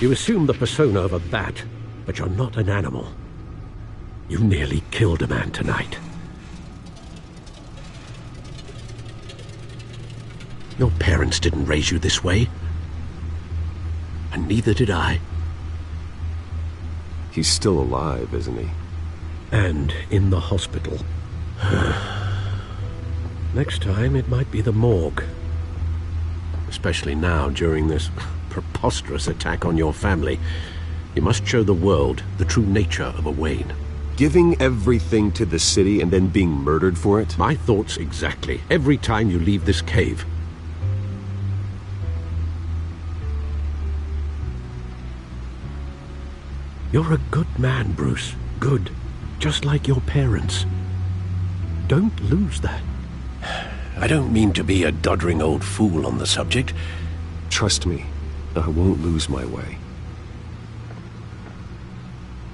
You assume the persona of a bat, but you're not an animal. You nearly killed a man tonight. Your parents didn't raise you this way. And neither did I. He's still alive, isn't he? And in the hospital. Next time, it might be the morgue. Especially now, during this preposterous attack on your family. You must show the world the true nature of a Wayne. Giving everything to the city and then being murdered for it? My thoughts exactly. Every time you leave this cave. You're a good man, Bruce. Good. Just like your parents. Don't lose that. I don't mean to be a doddering old fool on the subject. Trust me, I won't lose my way.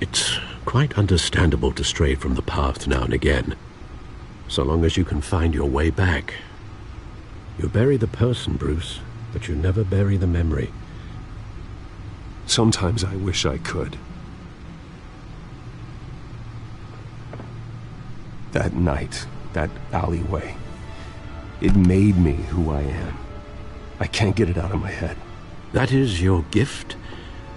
It's quite understandable to stray from the path now and again, so long as you can find your way back. You bury the person, Bruce, but you never bury the memory. Sometimes I wish I could. That night, that alleyway, it made me who I am. I can't get it out of my head. That is your gift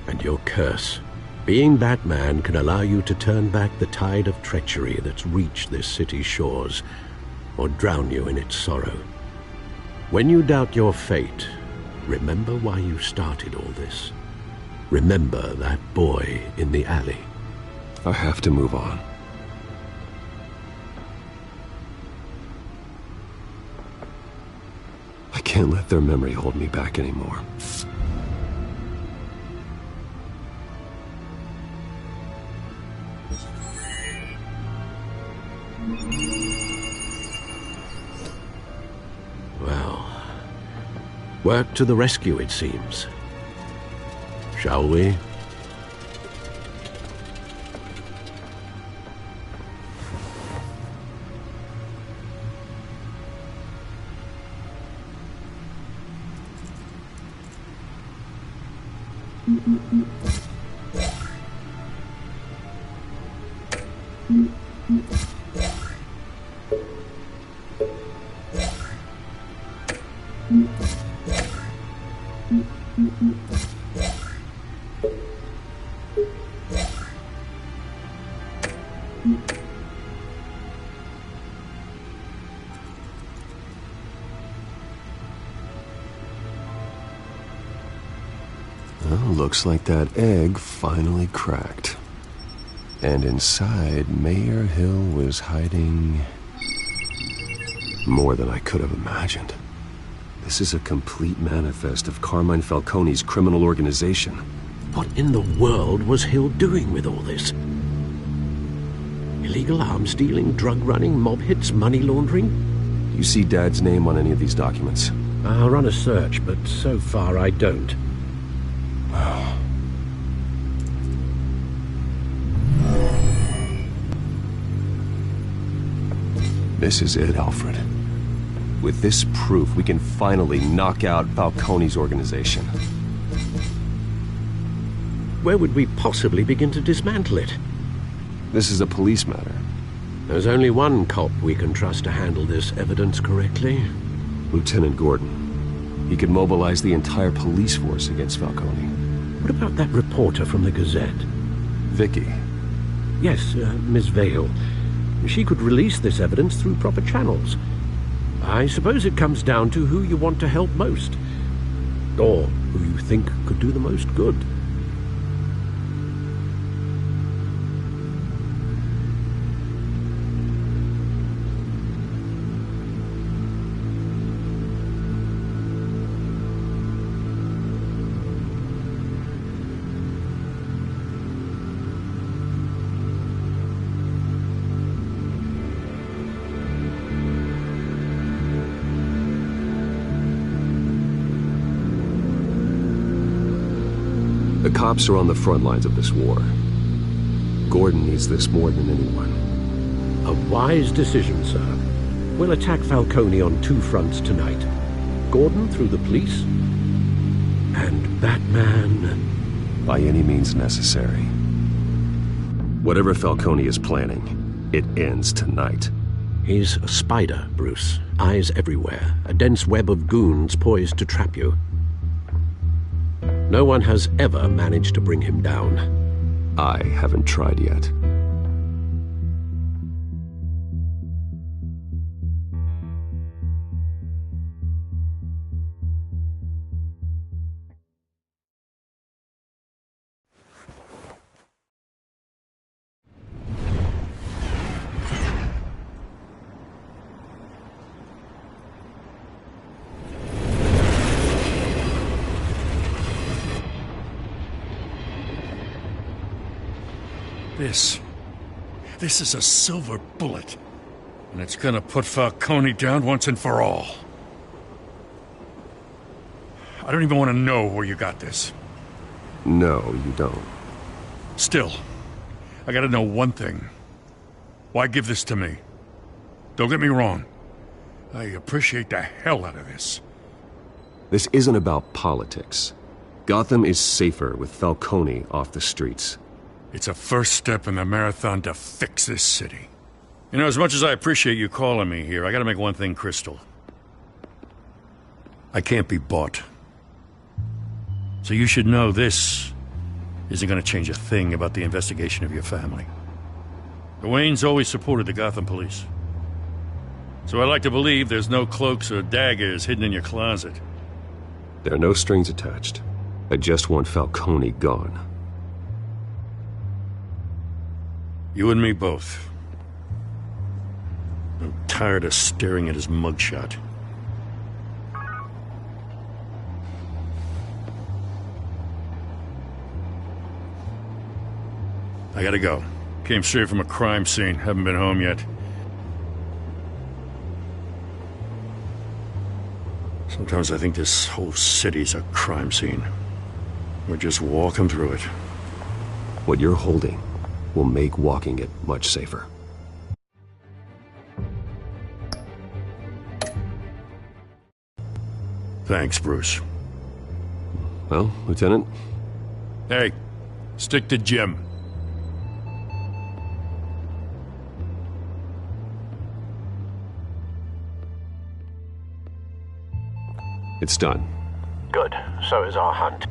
and your curse. Being Batman can allow you to turn back the tide of treachery that's reached this city's shores, or drown you in its sorrow. When you doubt your fate, remember why you started all this. Remember that boy in the alley. I have to move on. I can't let their memory hold me back anymore. Well, work to the rescue, it seems. Shall we? Well, looks like that egg finally cracked. And inside, Mayor Hill was hiding more than I could have imagined. This is a complete manifest of Carmine Falcone's criminal organization. What in the world was Hill doing with all this? Illegal arms dealing, drug running, mob hits, money laundering? You see Dad's name on any of these documents? I'll run a search, but so far I don't. This is it, Alfred. With this proof, we can finally knock out Falcone's organization. Where would we possibly begin to dismantle it? This is a police matter. There's only one cop we can trust to handle this evidence correctly. Lieutenant Gordon. He could mobilize the entire police force against Falcone. What about that reporter from the Gazette? Vicky. Yes, Miss Vale. She could release this evidence through proper channels. I suppose it comes down to who you want to help most. Or who you think could do the most good. The cops are on the front lines of this war. Gordon needs this more than anyone. A wise decision, sir. We'll attack Falcone on two fronts tonight. Gordon through the police, and Batman by any means necessary. Whatever Falcone is planning, it ends tonight. He's a spider, Bruce. Eyes everywhere. A dense web of goons poised to trap you. No one has ever managed to bring him down. I haven't tried yet. This is a silver bullet, and it's gonna put Falcone down once and for all. I don't even want to know where you got this. No, you don't. Still, I gotta know one thing. Why give this to me? Don't get me wrong. I appreciate the hell out of this. This isn't about politics. Gotham is safer with Falcone off the streets. It's a first step in the marathon to fix this city. You know, as much as I appreciate you calling me here, I gotta make one thing crystal. I can't be bought. So you should know this isn't gonna change a thing about the investigation of your family. The Waynes always supported the Gotham police. So I like to believe there's no cloaks or daggers hidden in your closet. There are no strings attached. I just want Falcone gone. You and me both. I'm tired of staring at his mugshot. I gotta go. Came straight from a crime scene. Haven't been home yet. Sometimes I think this whole city's a crime scene. We're just walking through it. What you're holding will make walking it much safer. Thanks, Bruce. Well, Lieutenant? Hey, stick to Jim. It's done. Good. So is our hunt.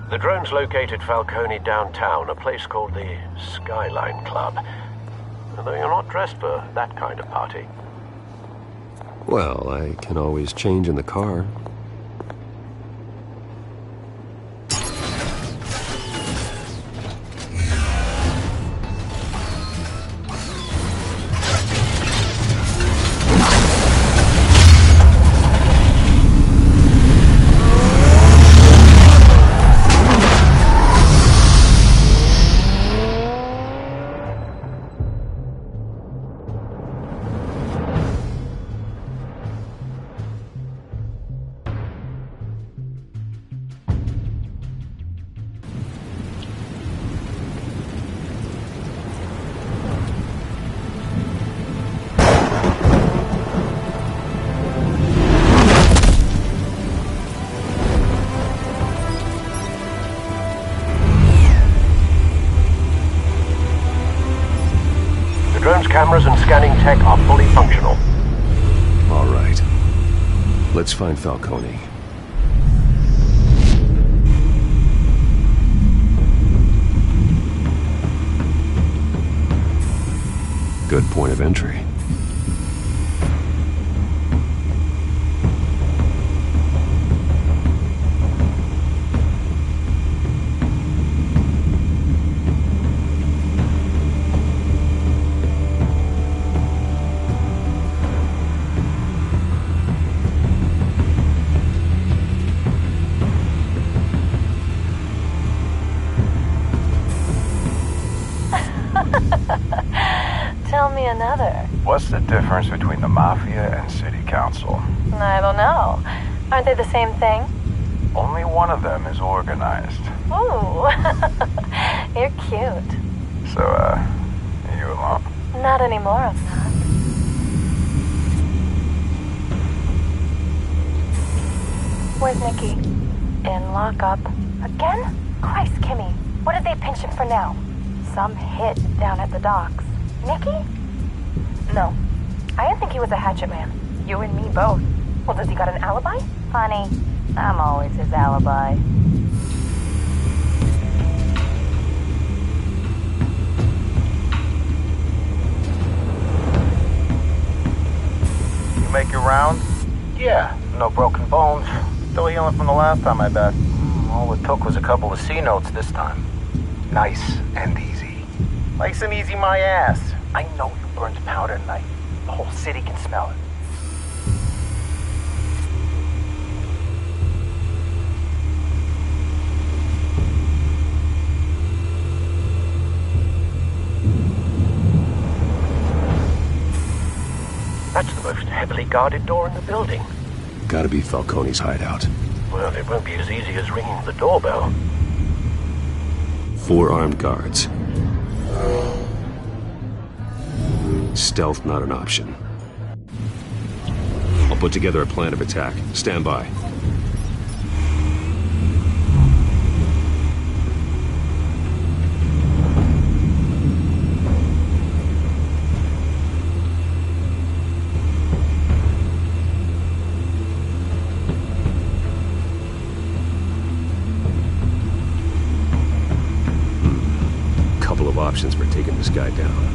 The drones located Falcone downtown, a place called the Skyline Club. Though you're not dressed for that kind of party. Well, I can always change in the car. Drone's cameras and scanning tech are fully functional. All right. Let's find Falcone. Good point of entry. Tell me another. What's the difference between the Mafia and City Council? I don't know. Aren't they the same thing? Only one of them is organized. Ooh, you're cute. So, you alone? Not anymore, I'm not. Where's Nikki? In lockup. Again? Christ, Kimmy. What did they pinch him for now? Some hit down at the docks. Nikki? No. I didn't think he was a hatchet man. You and me both. Well, does he got an alibi? Honey, I'm always his alibi. You make your round? Yeah, no broken bones. Still healing from the last time, I bet. All it took was a couple of C notes this time. Nice and easy. Nice and easy my ass. I know you burned powder tonight. The whole city can smell it. That's the most heavily guarded door in the building. Gotta be Falcone's hideout. Well, it won't be as easy as ringing the doorbell. 4 armed guards. Stealth not an option. I'll put together a plan of attack. Stand by. Couple of options for taking this guy down.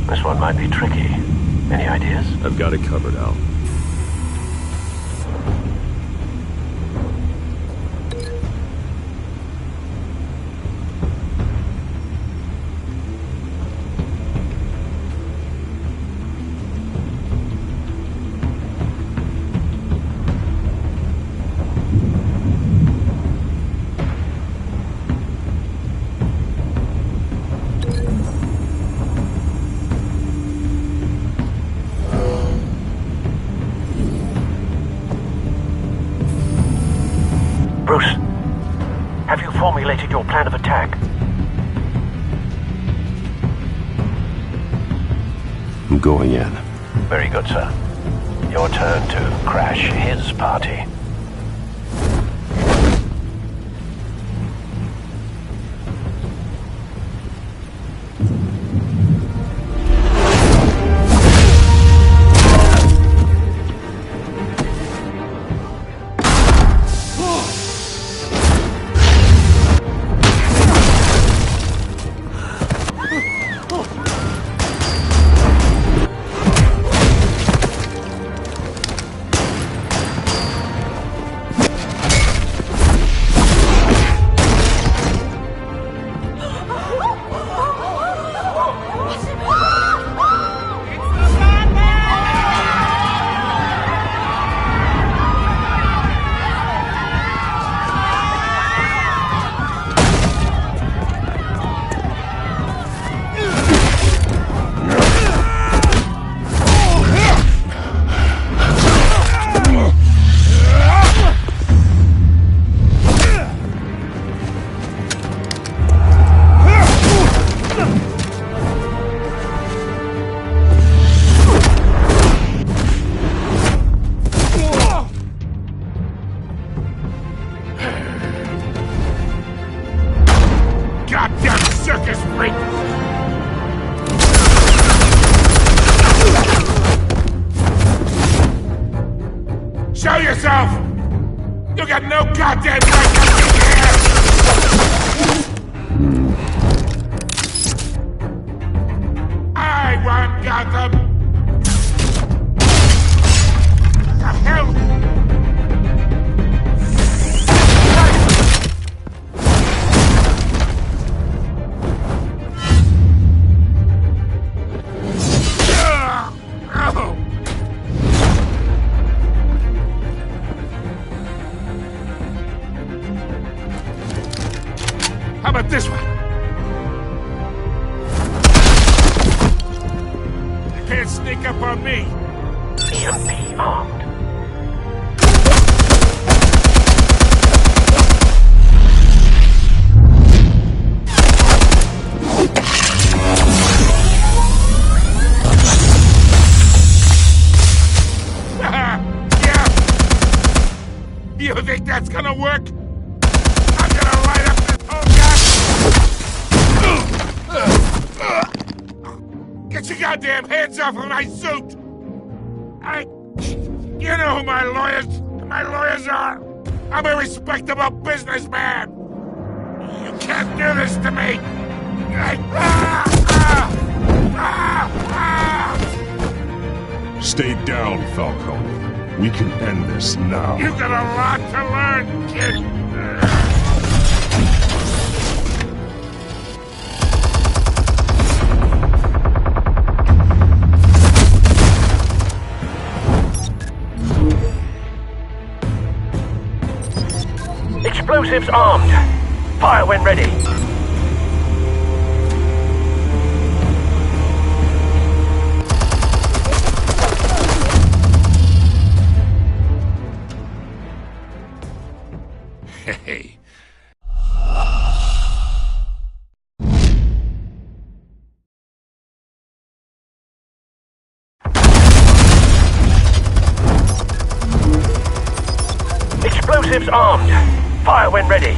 This one might be tricky. Any ideas? I've got it covered, Al. Bruce, have you formulated your plan of attack? I'm going in. Very good, sir. Your turn to crash his party. yourself! You got no goddamn right to be here! I run Gotham! What the hell? How about this one? You can't sneak up on me. EMP armed. Yeah. You think that's gonna work? I'm gonna light up this whole goddamn... Get your goddamn hands off of my suit! You know who my lawyers are! I'm a respectable businessman! You can't do this to me! Stay down, Falcone. We can end this now. You got a lot to learn, kid! Explosives armed. Fire when ready. Hey. Explosives armed. Fire when ready.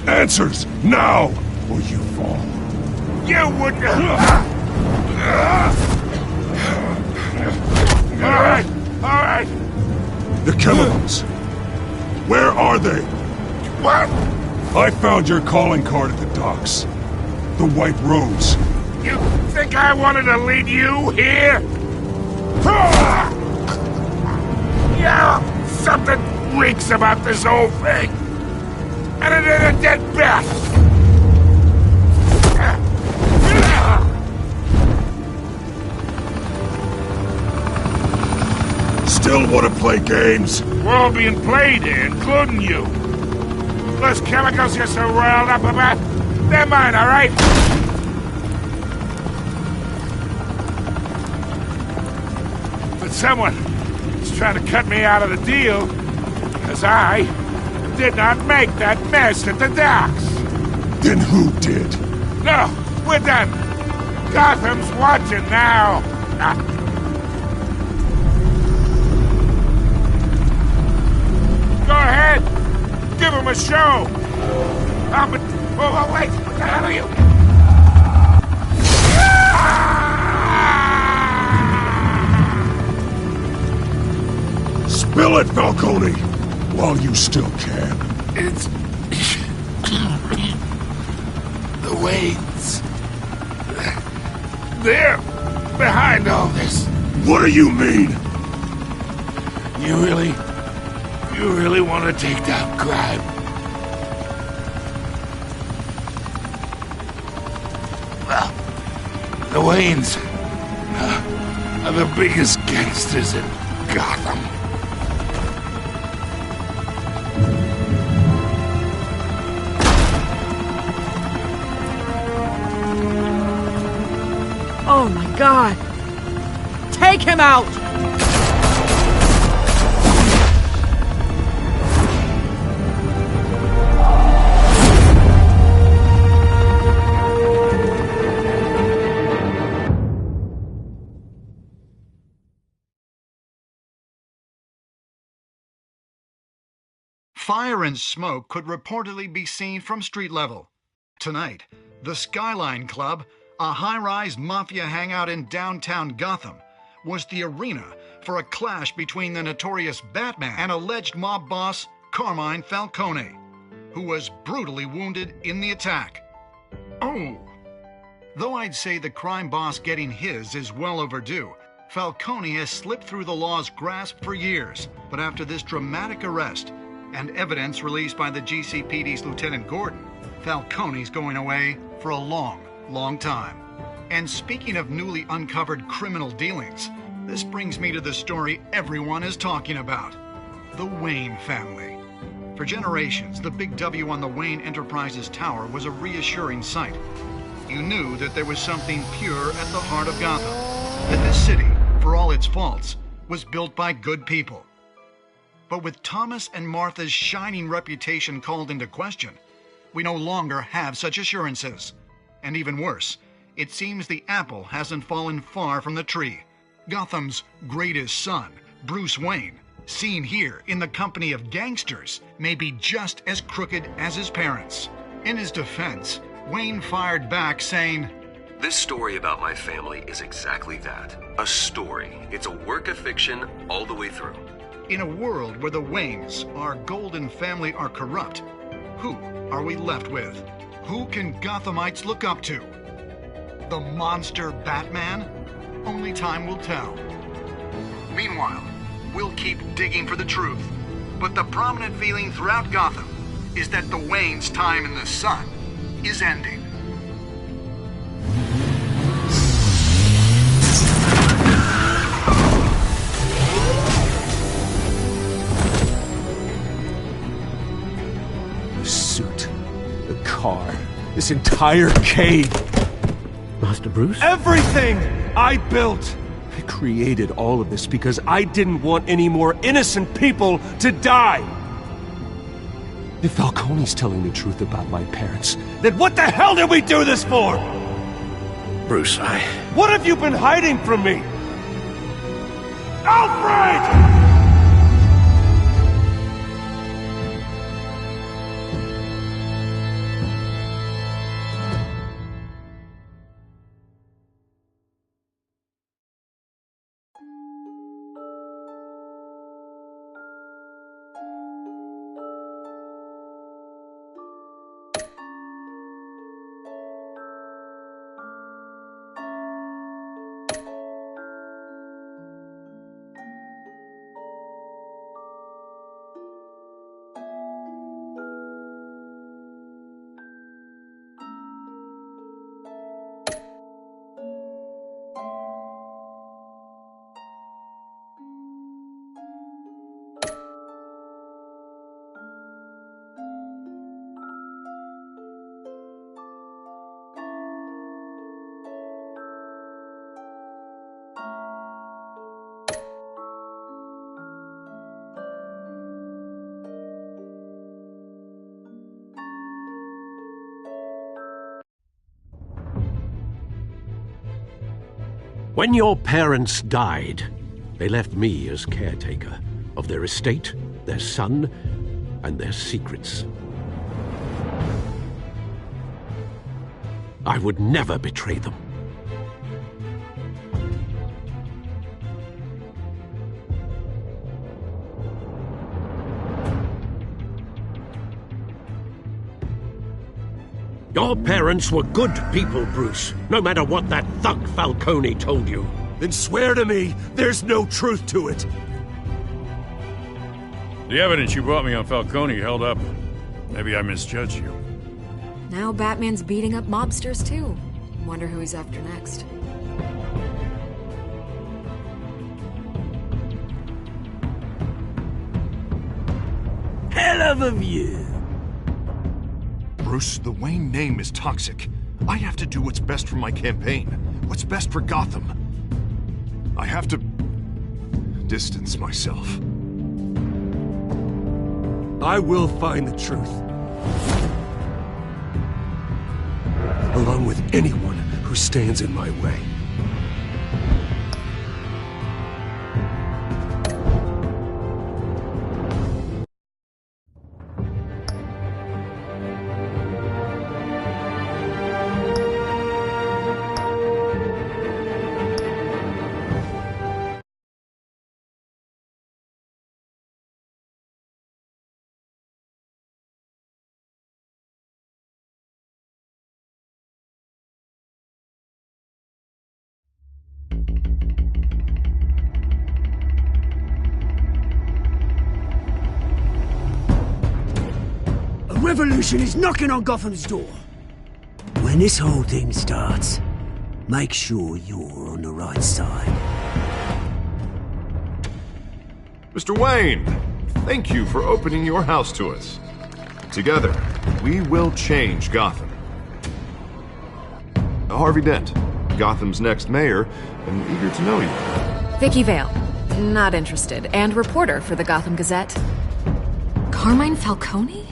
Answers, now, or you fall. You wouldn't... All right. The chemicals. Where are they? What? I found your calling card at the docks. The White Rose. You think I wanted to lead you here? Yeah, something reeks about this whole thing. And it ain't a dead bat. Still want to play games? We're all being played here, including you. Those chemicals you're so riled up about, they're mine, all right? But someone is trying to cut me out of the deal, because I did not make that mess at the docks. Then who did? No, we're done. Gotham's watching now. Go ahead. Give him a show. Oh, wait. What the hell are you? Spill it, Falcone, while you still can. It's... the Waynes. They're behind all this. What do you mean? You really want to take down crime? Well, the Waynes are the biggest gangsters in Gotham. Oh my God! Take him out! Fire and smoke could reportedly be seen from street level. Tonight, the Skyline Club, a high-rise mafia hangout in downtown Gotham, was the arena for a clash between the notorious Batman and alleged mob boss Carmine Falcone, who was brutally wounded in the attack. Oh! Though I'd say the crime boss getting his is well overdue, Falcone has slipped through the law's grasp for years. But after this dramatic arrest and evidence released by the GCPD's Lieutenant Gordon, Falcone's going away for a long, long time. And speaking of newly uncovered criminal dealings, this brings me to the story everyone is talking about: the Wayne family. For generations, the big W on the Wayne Enterprises Tower was a reassuring sight. You knew that there was something pure at the heart of Gotham, that this city, for all its faults, was built by good people. But with Thomas and Martha's shining reputation called into question, we no longer have such assurances. And even worse, it seems the apple hasn't fallen far from the tree. Gotham's greatest son, Bruce Wayne, seen here in the company of gangsters, may be just as crooked as his parents. In his defense, Wayne fired back saying, This story about my family is exactly that. A story. It's a work of fiction all the way through. In a world where the Waynes, our golden family, are corrupt, who are we left with? Who can Gothamites look up to? The monster Batman? Only time will tell. Meanwhile, we'll keep digging for the truth. But the prominent feeling throughout Gotham is that the Waynes' time in the sun is ending. The suit, the car, this entire cave. Master Bruce? Everything I built! I created all of this because I didn't want any more innocent people to die! If Falcone's telling the truth about my parents, then what the hell did we do this for? Bruce, What have you been hiding from me? Alfred! When your parents died, they left me as caretaker of their estate, their son, and their secrets. I would never betray them. Your parents were good people, Bruce, no matter what that thug Falcone told you. Then swear to me there's no truth to it. The evidence you brought me on Falcone held up. Maybe I misjudged you. Now Batman's beating up mobsters too. Wonder who he's after next. Hell of a view. Bruce, the Wayne name is toxic. I have to do what's best for my campaign. What's best for Gotham. I have to distance myself. I will find the truth. Along with anyone who stands in my way. A revolution is knocking on Gotham's door. When this whole thing starts, make sure you're on the right side. Mr. Wayne, thank you for opening your house to us. Together, we will change Gotham. Harvey Dent, Gotham's next mayor, and eager to know you. Vicky Vale. Not interested. And reporter for the Gotham Gazette. Carmine Falcone?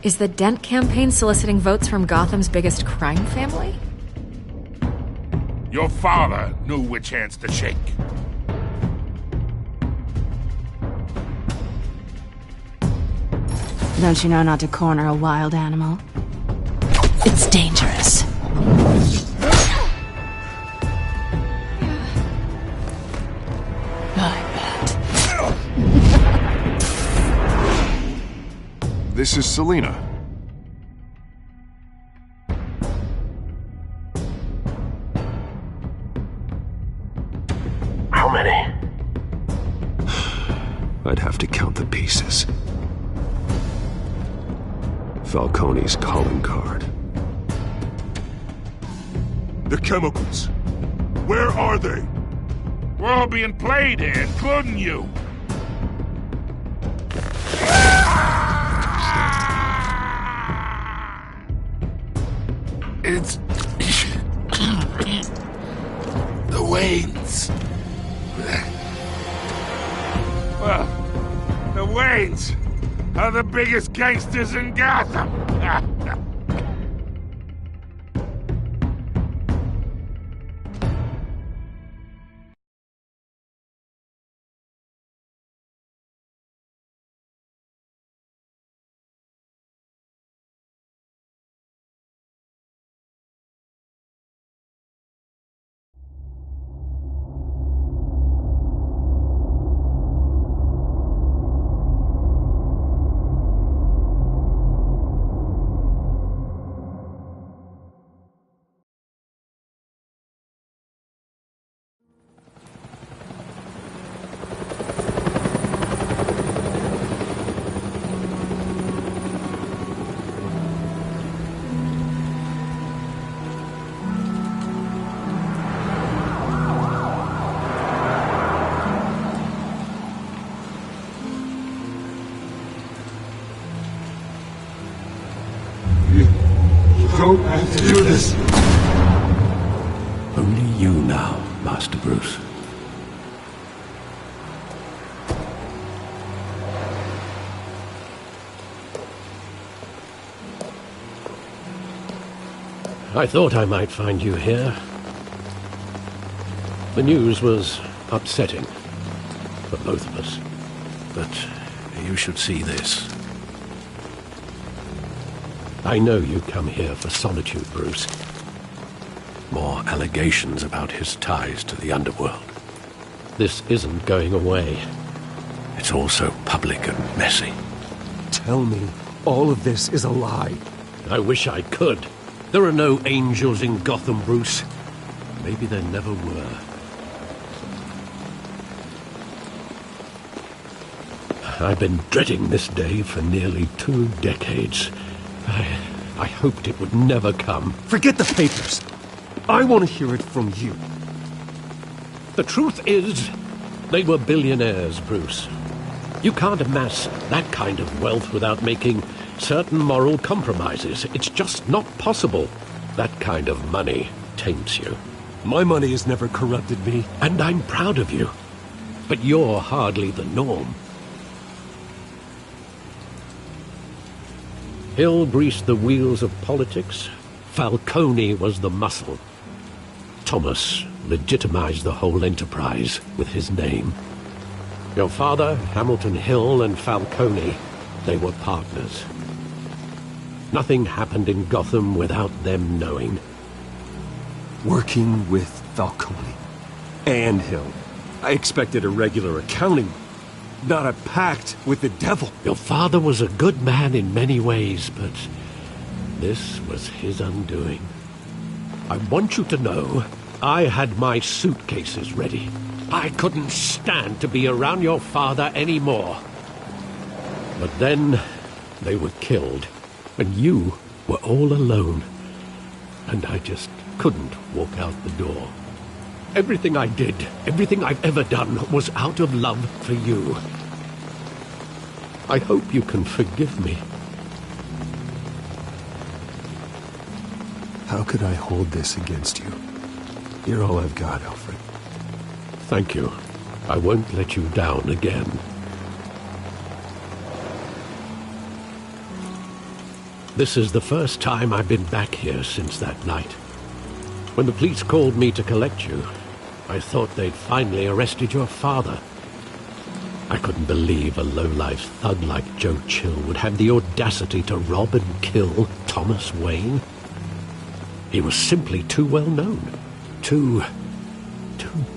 Is the Dent campaign soliciting votes from Gotham's biggest crime family? Your father knew which hands to shake. Don't you know not to corner a wild animal? It's dangerous. This is Selina. How many? I'd have to count the pieces. Falcone's calling card. The chemicals. Where are they? We're all being played here, including you. It's... the Waynes. Well, the Waynes are the biggest gangsters in Gotham. Don't have to do this. Only you now, Master Bruce. I thought I might find you here. The news was upsetting for both of us. But you should see this. I know you come here for solitude, Bruce. More allegations about his ties to the underworld. This isn't going away. It's all so public and messy. Tell me all of this is a lie. I wish I could. There are no angels in Gotham, Bruce. Maybe there never were. I've been dreading this day for nearly 2 decades. I hoped it would never come. Forget the papers. I want to hear it from you. The truth is, they were billionaires, Bruce. You can't amass that kind of wealth without making certain moral compromises. It's just not possible. That kind of money taints you. My money has never corrupted me. And I'm proud of you. But you're hardly the norm. Hill greased the wheels of politics. Falcone was the muscle. Thomas legitimized the whole enterprise with his name. Your father, Hamilton Hill, and Falcone, they were partners. Nothing happened in Gotham without them knowing. Working with Falcone and Hill. I expected a regular accounting, not a pact with the devil. Your father was a good man in many ways, but this was his undoing. I want you to know, I had my suitcases ready. I couldn't stand to be around your father anymore. But then, They were killed, and you were all alone. And I just couldn't walk out the door. Everything I did, everything I've ever done, was out of love for you. I hope you can forgive me. How could I hold this against you? You're all I've got, Alfred. Thank you. I won't let you down again. This is the first time I've been back here since that night. When the police called me to collect you, I thought they'd finally arrested your father. I couldn't believe a low-life thug like Joe Chill would have the audacity to rob and kill Thomas Wayne. He was simply too well known. Too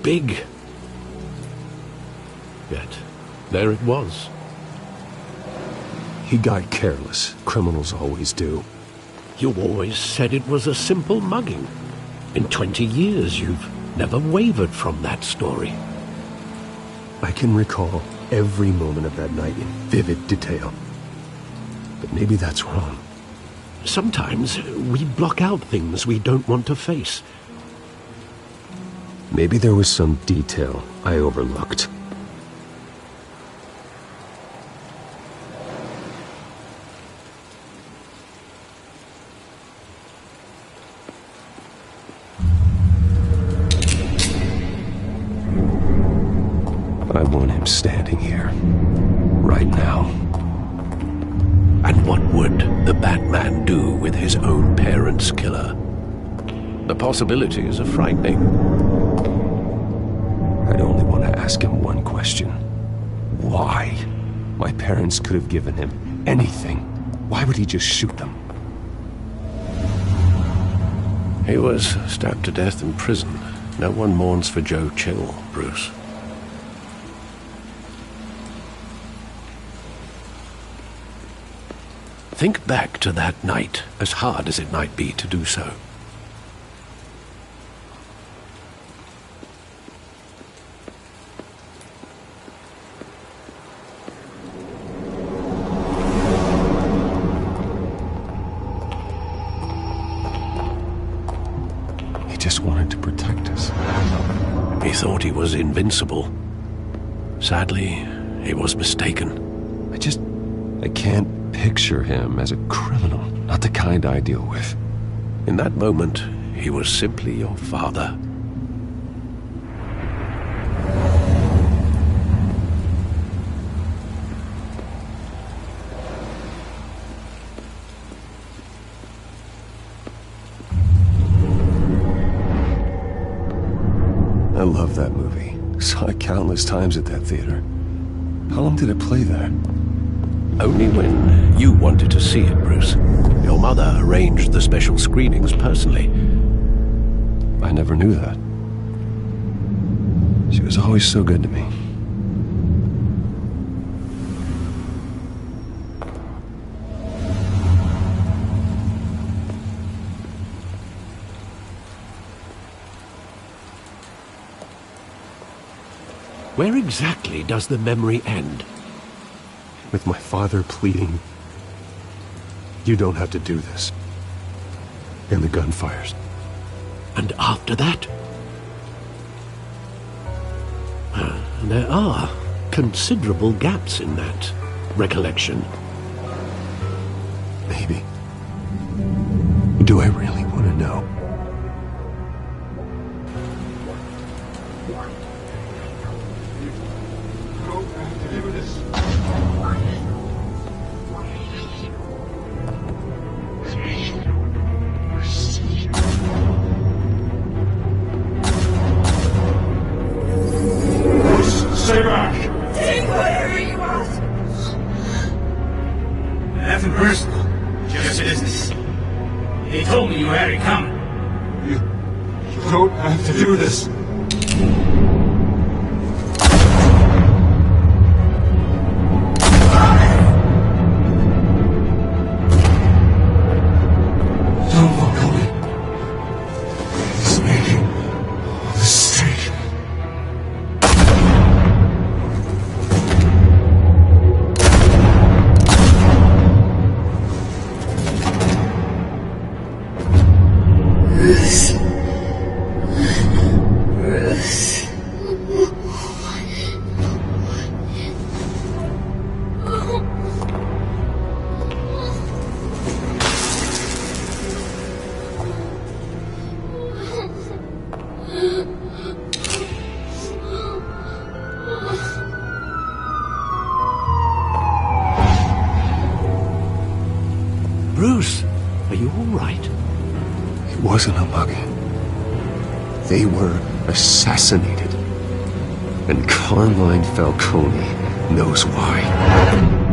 big. Yet, there it was. He got careless. Criminals always do. You always said it was a simple mugging. In 20 years, you've never wavered from that story. I can recall every moment of that night in vivid detail. But maybe that's wrong. Sometimes we block out things we don't want to face. Maybe there was some detail I overlooked. I want him standing here, right now. And what would the Batman do with his own parents' killer? The possibilities are frightening. I'd only want to ask him one question. Why? My parents could have given him anything. Why would he just shoot them? He was stabbed to death in prison. No one mourns for Joe Chill, Bruce. Think back to that night, as hard as it might be to do so. He just wanted to protect us. He thought he was invincible. Sadly, he was mistaken. I can't picture him as a criminal, not the kind I deal with. In that moment, he was simply your father. I love that movie. Saw it countless times at that theater. How long did it play there? Only when you wanted to see it, Bruce. Your mother arranged the special screenings personally. I never knew that. She was always so good to me. Where exactly does the memory end? With my father pleading, "You don't have to do this." And the gun fires. And after that? There are considerable gaps in that recollection. Maybe. Do I really want to know? Stay back! Take whatever you want! Nothing personal, just business. They told me you had it coming. You don't have to do this. Don't walk away. He's making a mistake. Bruce, are you all right? It wasn't a bug. They were assassinated. And Carmine Falcone knows why.